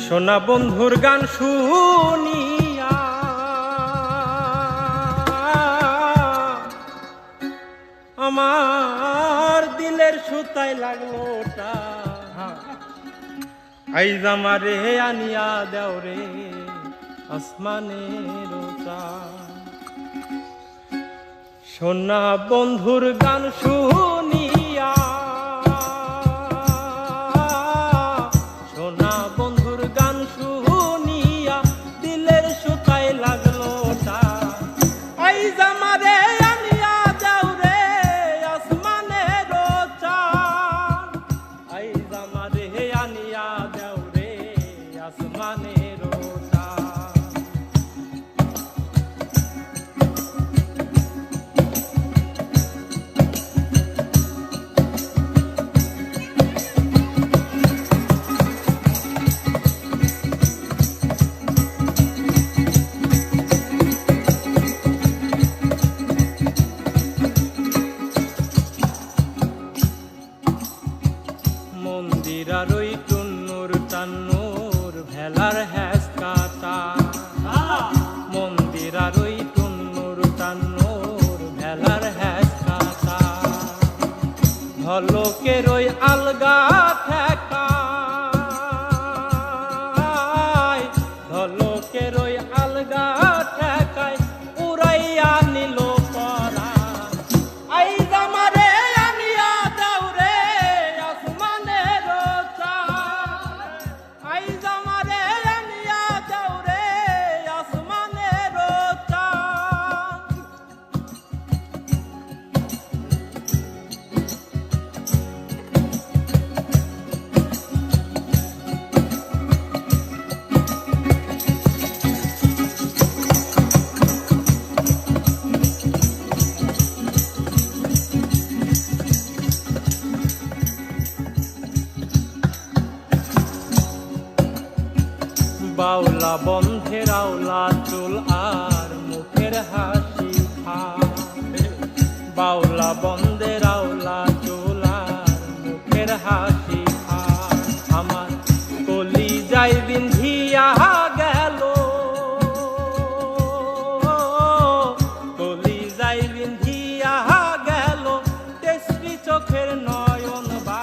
সোনা বন্ধুর গান শুনিয়া আমার দিলের সুতায় লাগলো ওটা। আইজ আমারে আনিয়া দেও রে আসমানের চাঁদ। সোনা বন্ধুর গান শুনিয়া সোনা বন্ধুর গান শুনিয়া দিলের সুতায় লাগলো ওটা। আইজ আমারে আনিয়া দেও রে আসমানের চাঁদ। আইজ আমারে আনিয়া দেও রে আসমানের চাঁদ। মন্দিরার ওই টুন্নুর টান্নুর ভেলার হ্যাস কাটা। মন্দিরার ওই টুন্নুর টান্নুর ভেলার হ্যাস কাটা। ঢলকের ওই আলগা ঠেকা। ঢলকের ওই আলগা ঠেকায় উড়াইয়া নিল পরা। আইজ আমারে আনিয়া দাও রে আসমানের চাঁদ। আইজ আমারে আনিয়া দাও রে আসমানের চাঁদ। বাউলা বন্ধের আওলা চুল আর মুখের হাসি খা। বাউলা বন্ধের আওলা চুল আর মুখের হাসি খা। আমার কলি যাই বিন্ধিয়া গেল। কলি যাই বিন্ধিয়া গেল তেসরি চোখের নয়ন বা।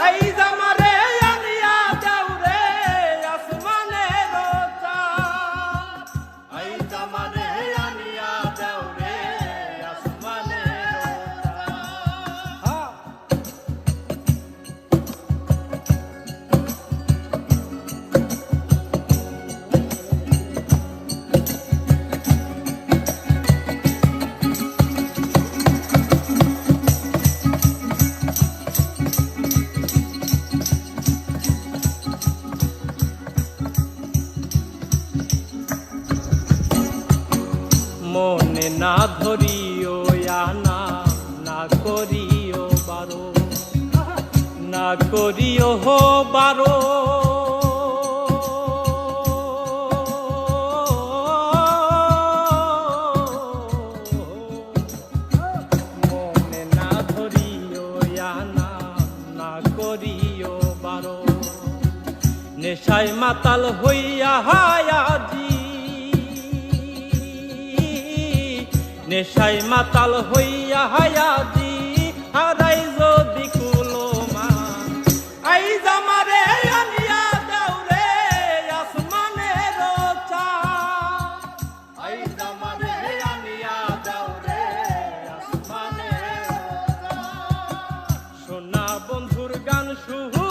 আইজ আমারে আনিয়া দাও রে আসমানের চাঁদ। আইজ আমারে আনিয়া দাও রে আসমানের চাঁদ। মনে না ধরিও আনা না করিও বারো। না করিও হো বারো। মনে না ধরিও আনা না করিও বারো। নেশায় মাতাল হইয়া হায়াজি। নেশায় মাতাল হইয়া হায়াজি হারাই যদি কুলমান। আইজ আমারে আনিয়া দাও রে আসমানের চাঁদ। আইজ আমারে আনিয়া দাও রে আসমানের চাঁদ। সোনা বন্ধুর গান শুহু